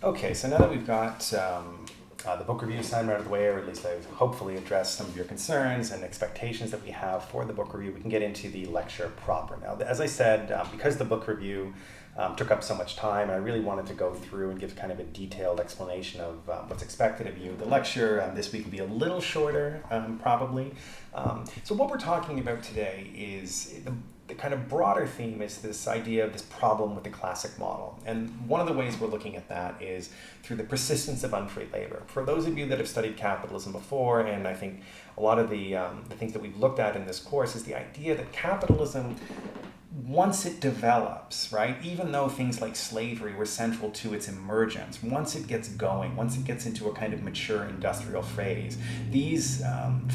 Okay, so now that we've got the book review assignment out of the way, or at least I've hopefully addressed some of your concerns and expectations that we have for the book review, we can get into the lecture proper. Now, as I said, because the book review took up so much time, I really wanted to go through and give kind of a detailed explanation of what's expected of you. The lecture this week will be a little shorter, probably. So what we're talking about today is the kind of broader theme is this idea of this problem with the classic model. And one of the ways we're looking at that is through the persistence of unfree labor. For those of you that have studied capitalism before, and I think a lot of the things that we've looked at in this course is the idea that capitalism, once it develops, right, even though things like slavery were central to its emergence, once it gets going, once it gets into a kind of mature industrial phase, these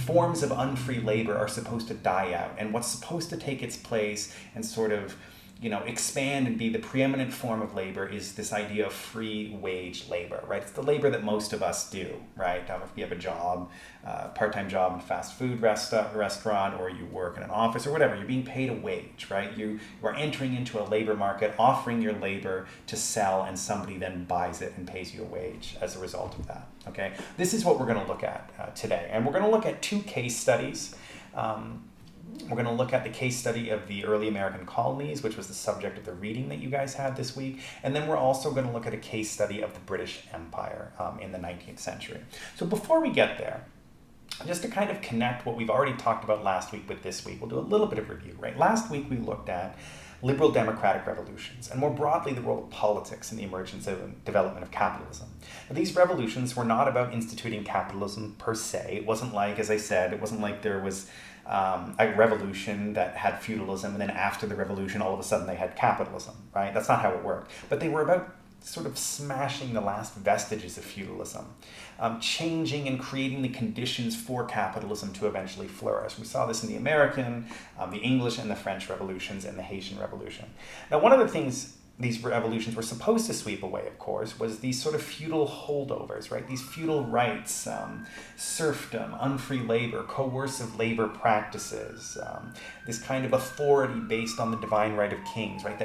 forms of unfree labor are supposed to die out. And what's supposed to take its place and sort of, expand and be the preeminent form of labor is this idea of free wage labor, right? It's the labor that most of us do, right? If you have a job, part-time job in a fast food restaurant, or you work in an office or whatever, you're being paid a wage, right? You are entering into a labor market, offering your labor to sell, and somebody then buys it and pays you a wage as a result of that, okay? This is what we're going to look at today. And we're going to look at two case studies. We're going to look at the case study of the early American colonies, which was the subject of the reading that you guys had this week. And then we're also going to look at a case study of the British Empire in the 19th century. So before we get there, just to kind of connect what we've already talked about last week with this week, we'll do a little bit of review, right? Last week we looked at liberal democratic revolutions, and more broadly the role of politics in the emergence and development of capitalism. Now, these revolutions were not about instituting capitalism per se. It wasn't like, as I said, it wasn't like there was a revolution that had feudalism, and then after the revolution, all of a sudden they had capitalism, right? That's not how it worked. But they were about sort of smashing the last vestiges of feudalism, changing and creating the conditions for capitalism to eventually flourish. We saw this in the American, the English and the French revolutions, and the Haitian Revolution. Now, one of the things these revolutions were supposed to sweep away, of course, was these sort of feudal holdovers, right? These feudal rights, serfdom, unfree labor, coercive labor practices, this kind of authority based on the divine right of kings, right?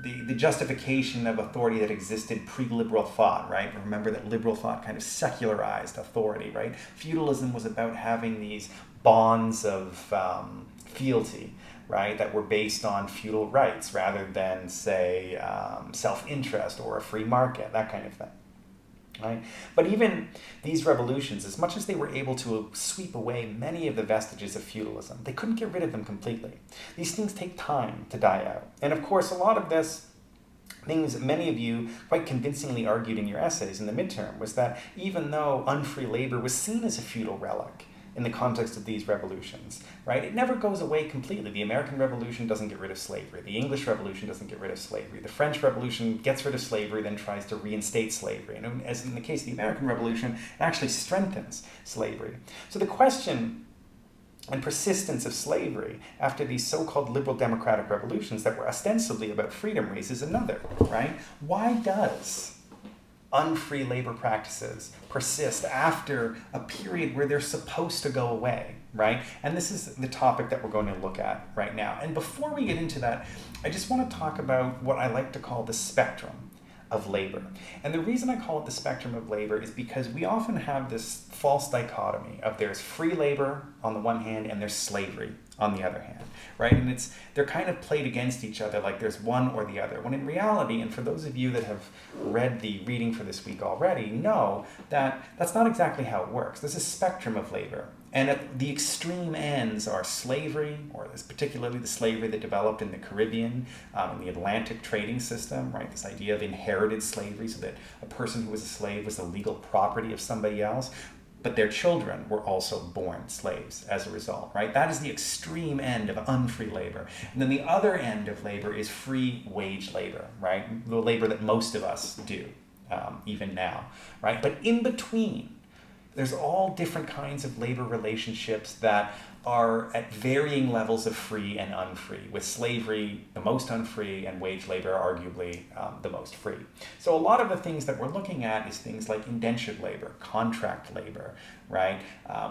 The justification of authority that existed pre-liberal thought, right? Remember that liberal thought kind of secularized authority, right? Feudalism was about having these bonds of fealty, right, that were based on feudal rights rather than, say, self-interest or a free market, that kind of thing. Right? But even these revolutions, as much as they were able to sweep away many of the vestiges of feudalism, they couldn't get rid of them completely. These things take time to die out. And of course, a lot of this, things that many of you quite convincingly argued in your essays in the midterm, was that even though unfree labor was seen as a feudal relic in the context of these revolutions, right? It never goes away completely. The American Revolution doesn't get rid of slavery. The English Revolution doesn't get rid of slavery. The French Revolution gets rid of slavery, then tries to reinstate slavery. And as in the case of the American Revolution, it actually strengthens slavery. So the question and persistence of slavery after these so-called liberal democratic revolutions that were ostensibly about freedom raises another, right? Why does unfree labor practices persist after a period where they're supposed to go away, right? And this is the topic that we're going to look at right now. And before we get into that, I just want to talk about what I like to call the spectrum of labor. And the reason I call it the spectrum of labor is because we often have this false dichotomy of there's free labor on the one hand and there's slavery on the other hand, right? And they're kind of played against each other like there's one or the other. When in reality, and for those of you that have read the reading for this week already, know that that's not exactly how it works. There's a spectrum of labor. And at the extreme ends are slavery, or particularly the slavery that developed in the Caribbean, in the Atlantic trading system, right? This idea of inherited slavery, so that a person who was a slave was the legal property of somebody else, but their children were also born slaves as a result, right? That is the extreme end of unfree labor. And then the other end of labor is free wage labor, right? The labor that most of us do, even now, right? But in between, there's all different kinds of labor relationships that are at varying levels of free and unfree, with slavery the most unfree and wage labor arguably the most free. So a lot of the things that we're looking at is things like indentured labor, contract labor, right?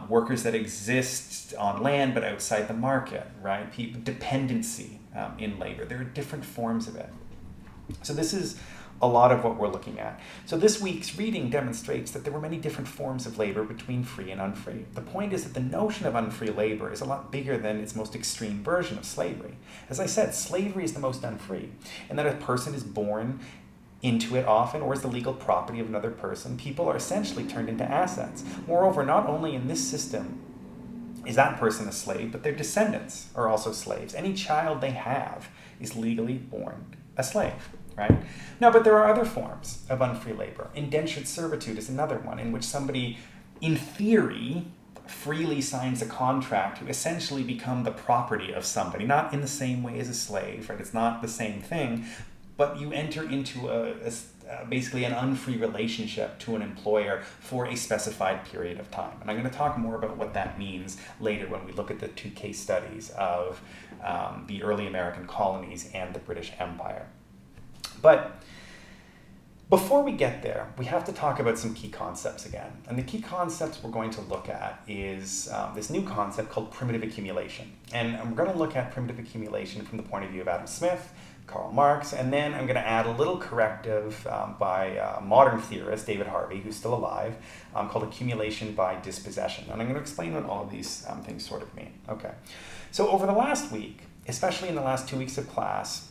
Workers that exist on land but outside the market, right? Dependency in labor. There are different forms of it. So this is a lot of what we're looking at. So this week's reading demonstrates that there were many different forms of labor between free and unfree. The point is that the notion of unfree labor is a lot bigger than its most extreme version of slavery. As I said, slavery is the most unfree, and that a person is born into it often or is the legal property of another person. People are essentially turned into assets. Moreover, not only in this system is that person a slave, but their descendants are also slaves. Any child they have is legally born a slave, right? Now, but there are other forms of unfree labor. Indentured servitude is another one in which somebody, in theory, freely signs a contract to essentially become the property of somebody, not in the same way as a slave, right? It's not the same thing, but you enter into basically an unfree relationship to an employer for a specified period of time. And I'm going to talk more about what that means later when we look at the two case studies of the early American colonies and the British Empire. But before we get there, we have to talk about some key concepts again. And the key concepts we're going to look at is this new concept called primitive accumulation. And I'm going to look at primitive accumulation from the point of view of Adam Smith, Karl Marx, and then I'm going to add a little corrective by a modern theorist, David Harvey, who's still alive, called accumulation by dispossession. And I'm going to explain what all of these things sort of mean. Okay. So over the last week, especially in the last 2 weeks of class,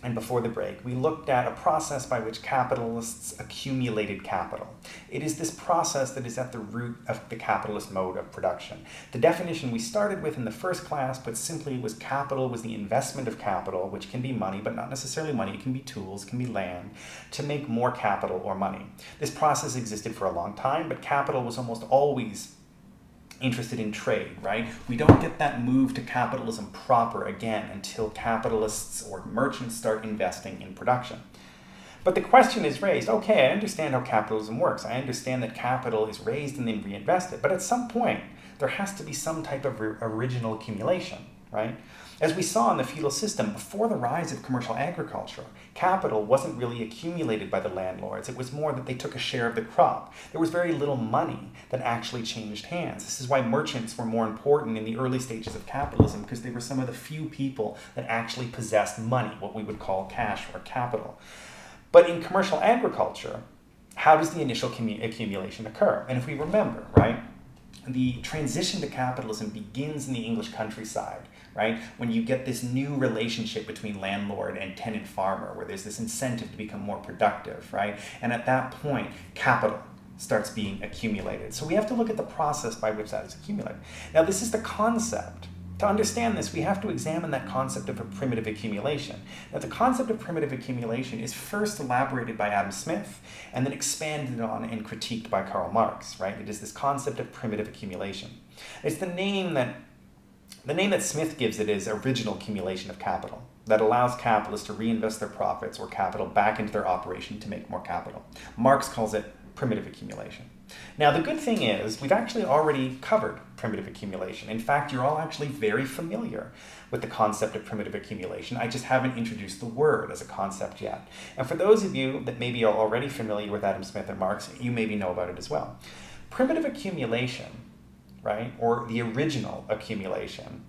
and before the break, we looked at a process by which capitalists accumulated capital. It is this process that is at the root of the capitalist mode of production. The definition we started with in the first class, put simply, was capital was the investment of capital, which can be money, but not necessarily money. It can be tools, it can be land, to make more capital or money. This process existed for a long time, but capital was almost always interested in trade, right? We don't get that move to capitalism proper again until capitalists or merchants start investing in production. But the question is raised, okay, I understand how capitalism works. I understand that capital is raised and then reinvested, but at some point, there has to be some type of original accumulation, right? As we saw in the feudal system, before the rise of commercial agriculture, capital wasn't really accumulated by the landlords. It was more that they took a share of the crop. There was very little money that actually changed hands. This is why merchants were more important in the early stages of capitalism, because they were some of the few people that actually possessed money, what we would call cash or capital. But in commercial agriculture, how does the initial accumulation occur? And if we remember, right, the transition to capitalism begins in the English countryside, right? When you get this new relationship between landlord and tenant farmer, where there's this incentive to become more productive, right? And at that point, capital starts being accumulated. So we have to look at the process by which that is accumulated. Now, this is the concept. To understand this, we have to examine that concept of a primitive accumulation. Now, the concept of primitive accumulation is first elaborated by Adam Smith and then expanded on and critiqued by Karl Marx, right? It is this concept of primitive accumulation. It's the name that Smith gives it is original accumulation of capital that allows capitalists to reinvest their profits or capital back into their operation to make more capital. Marx calls it primitive accumulation. Now, the good thing is we've actually already covered primitive accumulation. In fact, you're all actually very familiar with the concept of primitive accumulation. I just haven't introduced the word as a concept yet. And for those of you that maybe are already familiar with Adam Smith and Marx, you maybe know about it as well. Primitive accumulation, right, or the original accumulation,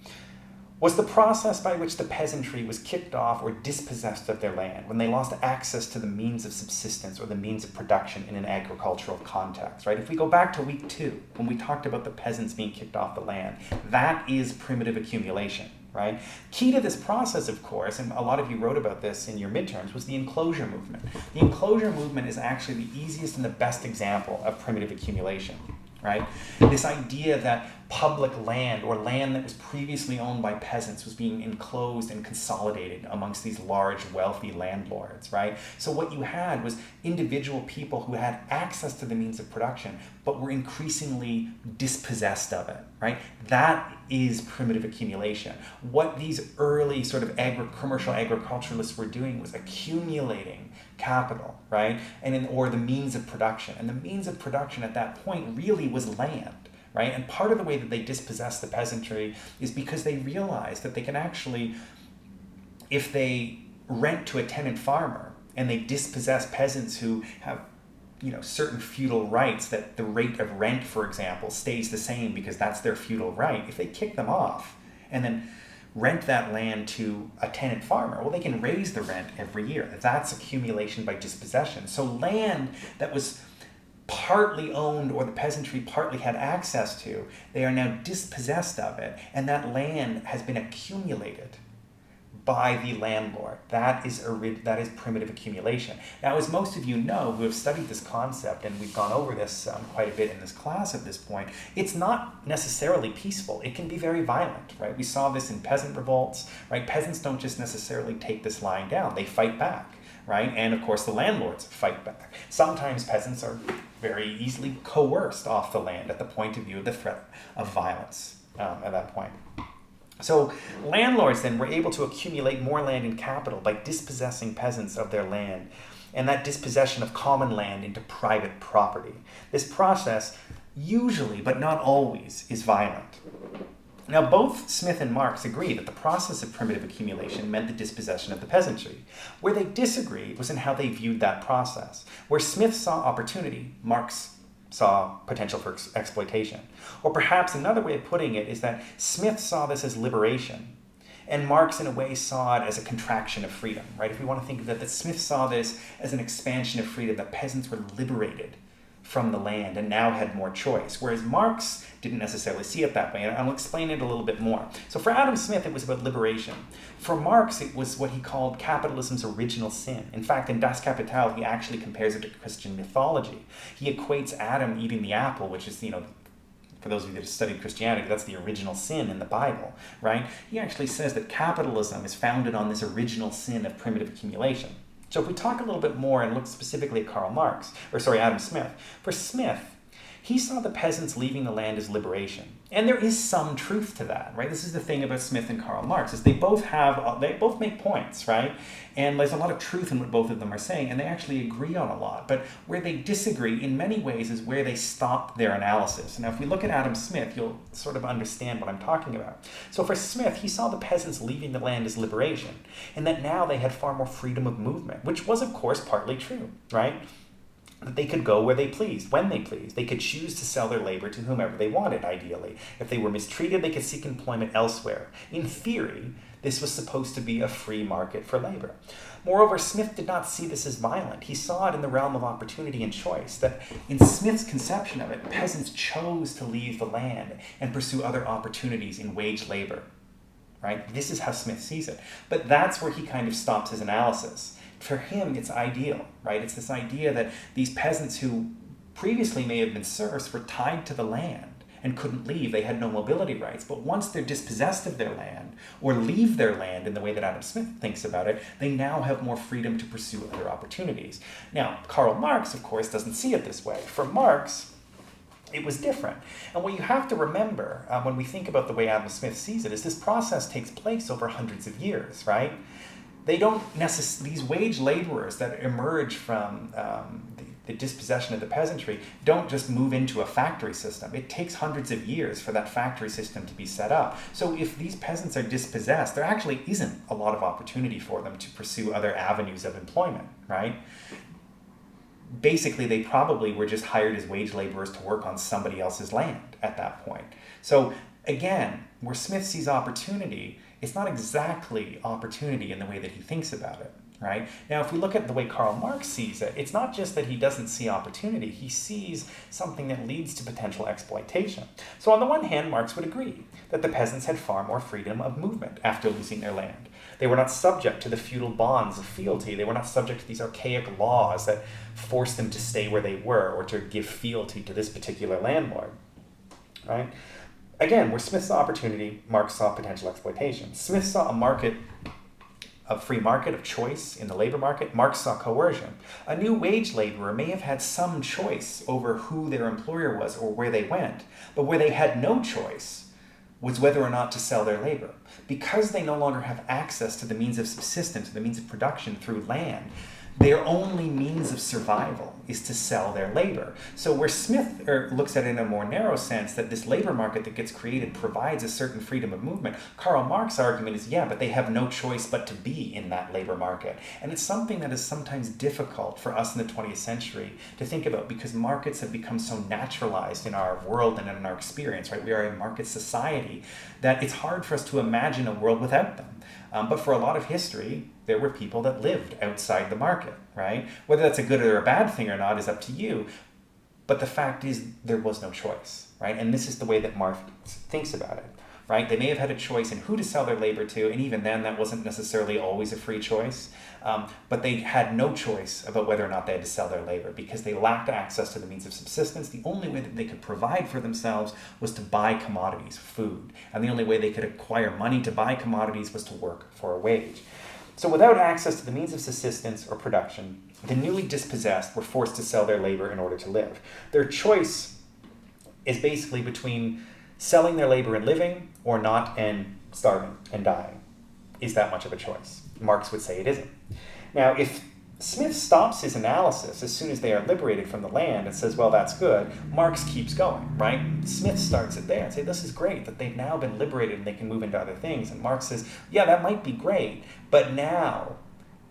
was the process by which the peasantry was kicked off or dispossessed of their land when they lost access to the means of subsistence or the means of production in an agricultural context, right? If we go back to week 2, when we talked about the peasants being kicked off the land, that is primitive accumulation, right? Key to this process, of course, and a lot of you wrote about this in your midterms, was the Enclosure Movement. The Enclosure Movement is actually the easiest and the best example of primitive accumulation, right? This idea that public land or land that was previously owned by peasants was being enclosed and consolidated amongst these large wealthy landlords, right? So what you had was individual people who had access to the means of production but were increasingly dispossessed of it, right? That is primitive accumulation. What these early sort of commercial agriculturalists were doing was accumulating capital, right? Or the means of production. And the means of production at that point really was land, right? And part of the way that they dispossessed the peasantry is because they realized that they can actually, if they rent to a tenant farmer and they dispossess peasants who have, certain feudal rights, that the rate of rent, for example, stays the same because that's their feudal right. If they kick them off and then rent that land to a tenant farmer. Well, they can raise the rent every year. That's accumulation by dispossession. So land that was partly owned or the peasantry partly had access to, they are now dispossessed of it, and that land has been accumulated by the landlord. That is primitive accumulation. Now, as most of you know who have studied this concept, and we've gone over this quite a bit in this class at this point, it's not necessarily peaceful. It can be very violent, right? We saw this in peasant revolts, right? Peasants don't just necessarily take this lying down. They fight back, right? And of course, the landlords fight back. Sometimes peasants are very easily coerced off the land at the point of view of the threat of violence at that point. So landlords then were able to accumulate more land and capital by dispossessing peasants of their land, and that dispossession of common land into private property. This process usually, but not always, is violent. Now, both Smith and Marx agree that the process of primitive accumulation meant the dispossession of the peasantry. Where they disagreed was in how they viewed that process. Where Smith saw opportunity, Marx saw potential for exploitation. Or perhaps another way of putting it is that Smith saw this as liberation, and Marx in a way saw it as a contraction of freedom, right? If we want to think of that Smith saw this as an expansion of freedom, that peasants were liberated from the land and now had more choice, whereas Marx didn't necessarily see it that way, and I'll explain it a little bit more. So for Adam Smith, it was about liberation. For Marx, it was what he called capitalism's original sin. In fact, in Das Kapital, he actually compares it to Christian mythology. He equates Adam eating the apple, which is, for those of you that have studied Christianity, that's the original sin in the Bible, right? He actually says that capitalism is founded on this original sin of primitive accumulation. So if we talk a little bit more and look specifically at Adam Smith, for Smith, he saw the peasants leaving the land as liberation. And there is some truth to that, right? This is the thing about Smith and Karl Marx, is they both make points, right? And there's a lot of truth in what both of them are saying, and they actually agree on a lot. But where they disagree, in many ways, is where they stop their analysis. Now, if we look at Adam Smith, you'll sort of understand what I'm talking about. So for Smith, he saw the peasants leaving the land as liberation, and that now they had far more freedom of movement, which was, of course, partly true, right? That they could go where they pleased, when they pleased. They could choose to sell their labor to whomever they wanted, ideally. If they were mistreated, they could seek employment elsewhere. In theory, this was supposed to be a free market for labor. Moreover, Smith did not see this as violent. He saw it in the realm of opportunity and choice, that in Smith's conception of it, peasants chose to leave the land and pursue other opportunities in wage labor, right? This is how Smith sees it. But that's where he kind of stops his analysis. For him, it's ideal, right? It's this idea that these peasants who previously may have been serfs were tied to the land and couldn't leave. They had no mobility rights. But once they're dispossessed of their land or leave their land in the way that Adam Smith thinks about it, they now have more freedom to pursue other opportunities. Now, Karl Marx, of course, doesn't see it this way. For Marx, it was different. And what you have to remember when we think about the way Adam Smith sees it is this process takes place over hundreds of years, right? These wage laborers that emerge from the dispossession of the peasantry don't just move into a factory system. It takes hundreds of years for that factory system to be set up. So if these peasants are dispossessed, there actually isn't a lot of opportunity for them to pursue other avenues of employment, right? Basically, they probably were just hired as wage laborers to work on somebody else's land at that point. So again, where Smith sees opportunity, it's not exactly opportunity in the way that he thinks about it, right? Now, if we look at the way Karl Marx sees it, it's not just that he doesn't see opportunity, he sees something that leads to potential exploitation. So on the one hand, Marx would agree that the peasants had far more freedom of movement after losing their land. They were not subject to the feudal bonds of fealty. They were not subject to these archaic laws that forced them to stay where they were or to give fealty to this particular landlord, right? Again, where Smith saw opportunity, Marx saw potential exploitation. Smith saw a free market of choice in the labor market. Marx saw coercion. A new wage laborer may have had some choice over who their employer was or where they went, but where they had no choice was whether or not to sell their labor. Because they no longer have access to the means of subsistence, the means of production through land, their only means of survival is to sell their labor. So where Smith looks at it in a more narrow sense, that this labor market that gets created provides a certain freedom of movement, Karl Marx's argument is, yeah, but they have no choice but to be in that labor market. And it's something that is sometimes difficult for us in the 20th century to think about, because markets have become so naturalized in our world and in our experience, right? We are a market society that it's hard for us to imagine a world without them. But for a lot of history, there were people that lived outside the market, right? Whether that's a good or a bad thing or not is up to you. But the fact is, there was no choice, right? And this is the way that Marx thinks about it, right? They may have had a choice in who to sell their labor to, and even then, that wasn't necessarily always a free choice. But they had no choice about whether or not they had to sell their labor, because they lacked access to the means of subsistence. The only way that they could provide for themselves was to buy commodities, food. And the only way they could acquire money to buy commodities was to work for a wage. So without access to the means of subsistence or production, the newly dispossessed were forced to sell their labor in order to live. Their choice is basically between selling their labor and living, or not and starving and dying. Is that much of a choice? Marx would say it isn't. Now, if Smith stops his analysis as soon as they are liberated from the land and says, well, that's good, Marx keeps going, right? Smith starts it there and says, this is great that they've now been liberated and they can move into other things. And Marx says, yeah, that might be great, but now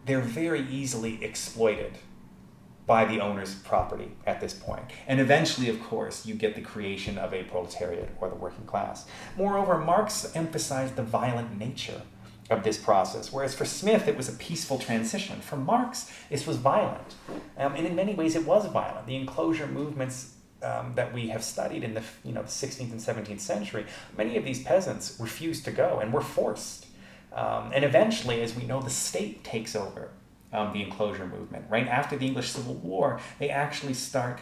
they're very easily exploited by the owner's property at this point. And eventually, of course, you get the creation of a proletariat or the working class. Moreover, Marx emphasized the violent nature of this process, whereas for Smith it was a peaceful transition. For Marx, this was violent, and in many ways it was violent. The enclosure movements that we have studied in the 16th and 17th century, many of these peasants refused to go and were forced, and eventually, as we know, the state takes over the enclosure movement. Right after the English Civil War, they actually start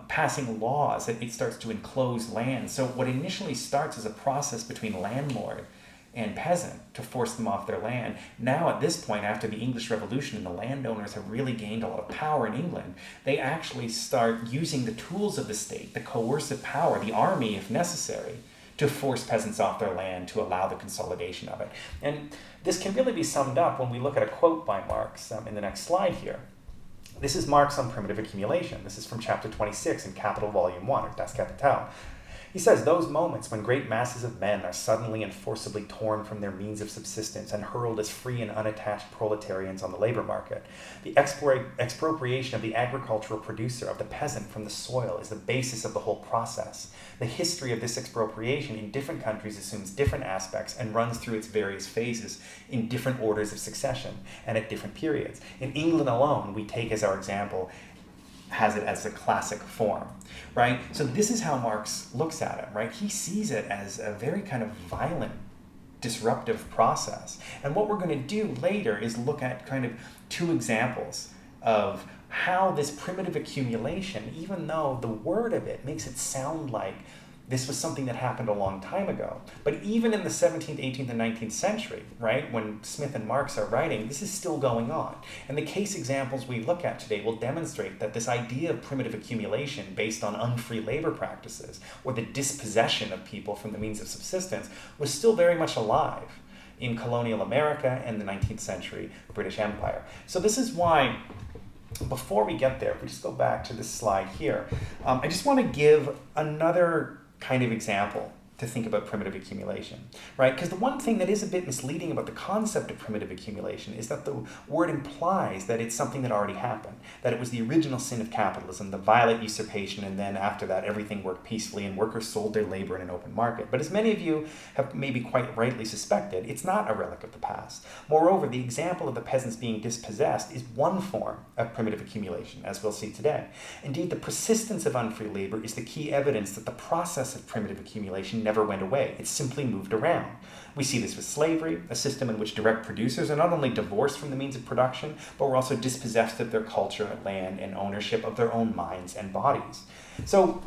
passing laws that it starts to enclose land. So what initially starts as a process between landlord and peasant to force them off their land. Now at this point, after the English Revolution and the landowners have really gained a lot of power in England, they actually start using the tools of the state, the coercive power, the army if necessary, to force peasants off their land to allow the consolidation of it. And this can really be summed up when we look at a quote by Marx in the next slide here. This is Marx on primitive accumulation. This is from chapter 26 in Capital Volume 1, or Das Kapital. He says, those moments when great masses of men are suddenly and forcibly torn from their means of subsistence and hurled as free and unattached proletarians on the labor market. The expropriation of the agricultural producer, of the peasant from the soil, is the basis of the whole process. The history of this expropriation in different countries assumes different aspects and runs through its various phases in different orders of succession and at different periods. In England alone, we take as our example, has it as a classic form, right? So this is how Marx looks at it, right? He sees it as a very kind of violent, disruptive process. And what we're going to do later is look at kind of two examples of how this primitive accumulation, even though the word of it makes it sound like this was something that happened a long time ago. But even in the 17th, 18th, and 19th century, right, when Smith and Marx are writing, this is still going on. And the case examples we look at today will demonstrate that this idea of primitive accumulation based on unfree labor practices, or the dispossession of people from the means of subsistence, was still very much alive in colonial America and the 19th century British Empire. So this is why, before we get there, if we just go back to this slide here, I just want to give another kind of example to think about primitive accumulation, right? Because the one thing that is a bit misleading about the concept of primitive accumulation is that the word implies that it's something that already happened, that it was the original sin of capitalism, the violent usurpation, and then after that everything worked peacefully and workers sold their labor in an open market. But as many of you have maybe quite rightly suspected, it's not a relic of the past. Moreover, the example of the peasants being dispossessed is one form of primitive accumulation, as we'll see today. Indeed, the persistence of unfree labor is the key evidence that the process of primitive accumulation never went away. It simply moved around. We see this with slavery, a system in which direct producers are not only divorced from the means of production, but were also dispossessed of their culture, land, and ownership of their own minds and bodies. So,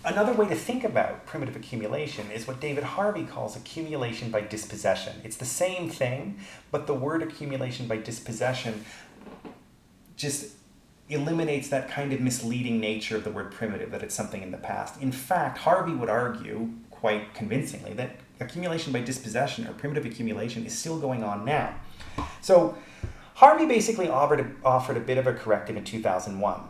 another way to think about primitive accumulation is what David Harvey calls accumulation by dispossession. It's the same thing, but the word accumulation by dispossession just eliminates that kind of misleading nature of the word primitive, that it's something in the past. In fact, Harvey would argue quite convincingly that accumulation by dispossession, or primitive accumulation, is still going on now. So Harvey basically offered a bit of a corrective in 2001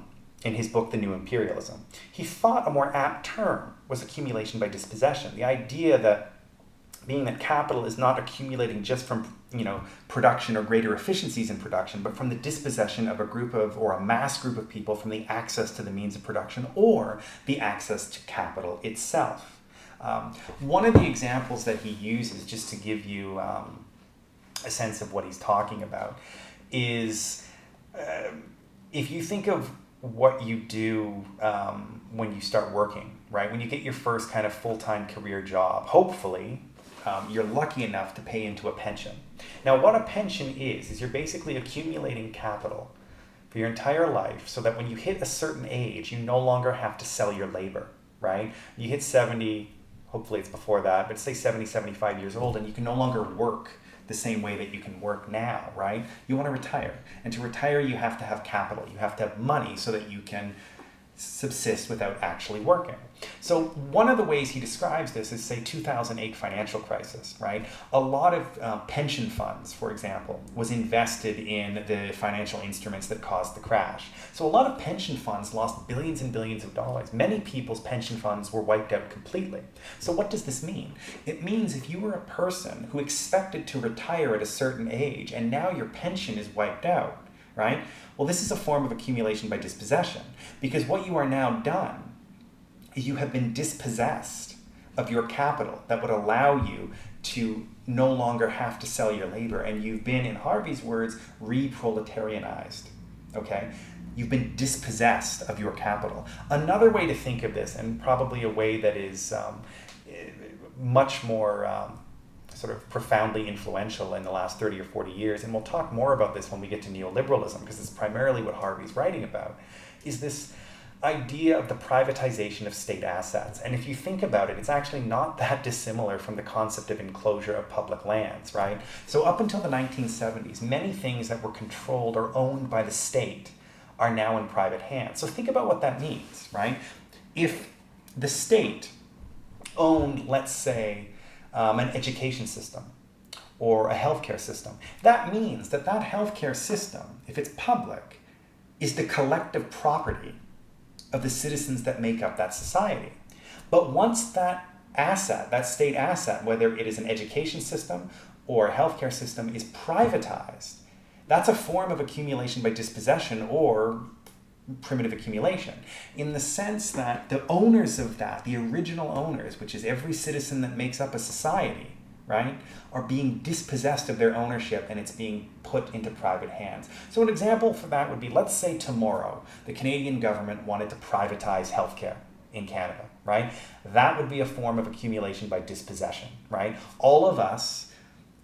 in his book, The New Imperialism. He thought a more apt term was accumulation by dispossession. The idea that being that capital is not accumulating just from production or greater efficiencies in production, but from the dispossession of a group of, or a mass group of people from the access to the means of production or the access to capital itself. One of the examples that he uses, just to give you a sense of what he's talking about, is if you think of what you do when you start working, right? When you get your first kind of full-time career job, hopefully you're lucky enough to pay into a pension. Now, what a pension is you're basically accumulating capital for your entire life so that when you hit a certain age, you no longer have to sell your labor, right? You hit 70, hopefully it's before that, but say 70, 75 years old, and you can no longer work the same way that you can work now, right? You want to retire. And to retire, you have to have capital. You have to have money so that you can subsist without actually working. So one of the ways he describes this is, say, 2008 financial crisis, right? A lot of pension funds, for example, was invested in the financial instruments that caused the crash. So a lot of pension funds lost billions and billions of dollars. Many people's pension funds were wiped out completely. So what does this mean? It means if you were a person who expected to retire at a certain age and now your pension is wiped out, right? Well, this is a form of accumulation by dispossession, because what you are now done is you have been dispossessed of your capital that would allow you to no longer have to sell your labor, and you've been, in Harvey's words, re-proletarianized, okay? You've been dispossessed of your capital. Another way to think of this, and probably a way that is much more sort of profoundly influential in the last 30 or 40 years, and we'll talk more about this when we get to neoliberalism, because it's primarily what Harvey's writing about, is this idea of the privatization of state assets. And if you think about it, it's actually not that dissimilar from the concept of enclosure of public lands, right? So up until the 1970s, many things that were controlled or owned by the state are now in private hands. So think about what that means, right? If the state owned, let's say, an education system or a healthcare system, that means that that healthcare system, if it's public, is the collective property of the citizens that make up that society. But once that asset, that state asset, whether it is an education system or a healthcare system, is privatized, that's a form of accumulation by dispossession or primitive accumulation, in the sense that the owners of that, the original owners, which is every citizen that makes up a society, right, are being dispossessed of their ownership and it's being put into private hands. So an example for that would be, let's say tomorrow the Canadian government wanted to privatize healthcare in Canada, right? That would be a form of accumulation by dispossession, right? All of us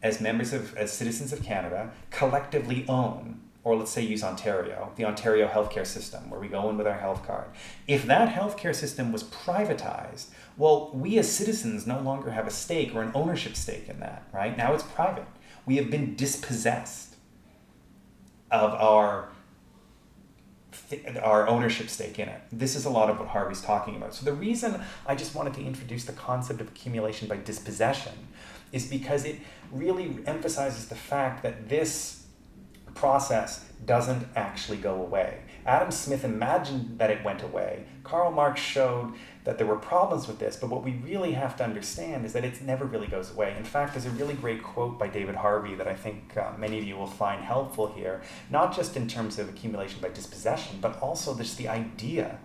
as citizens of Canada collectively own, or let's say use Ontario, the Ontario healthcare system, where we go in with our health card. If that healthcare system was privatized, well, we as citizens no longer have a stake or an ownership stake in that, right? Now it's private. We have been dispossessed of our ownership stake in it. This is a lot of what Harvey's talking about. So the reason I just wanted to introduce the concept of accumulation by dispossession is because it really emphasizes the fact that this process doesn't actually go away. Adam Smith imagined that it went away. Karl Marx showed that there were problems with this, but what we really have to understand is that it never really goes away. In fact, there's a really great quote by David Harvey that I think many of you will find helpful here, not just in terms of accumulation by dispossession, but also just the idea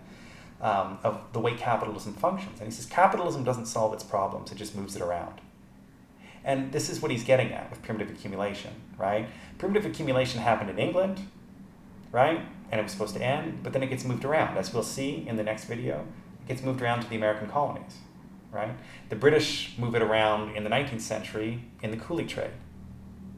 of the way capitalism functions. And he says, capitalism doesn't solve its problems, it just moves it around. And this is what he's getting at with primitive accumulation, right? Primitive accumulation happened in England, right? And it was supposed to end, but then it gets moved around. As we'll see in the next video, it gets moved around to the American colonies, right? The British move it around in the 19th century in the coolie trade,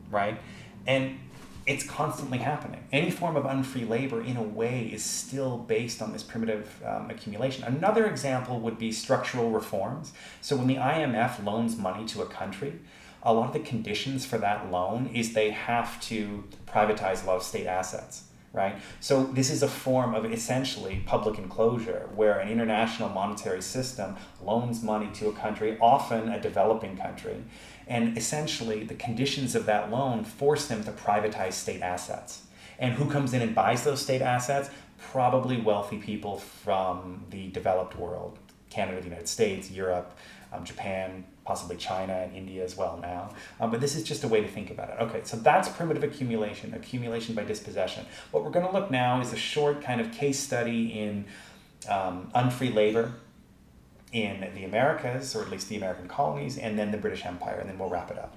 right? And it's constantly happening. Any form of unfree labor, in a way, is still based on this primitive accumulation. Another example would be structural reforms. So when the IMF loans money to a country, a lot of the conditions for that loan is they have to privatize a lot of state assets, right? So this is a form of essentially public enclosure, where an international monetary system loans money to a country, often a developing country, And essentially, the conditions of that loan force them to privatize state assets. And who comes in and buys those state assets? Probably wealthy people from the developed world, Canada, the United States, Europe, Japan, possibly China and India as well now. But this is just a way to think about it. Okay, so that's primitive accumulation, accumulation by dispossession. What we're going to look now is a short kind of case study in unfree labor in the Americas, or at least the American colonies, and then the British Empire, and then we'll wrap it up.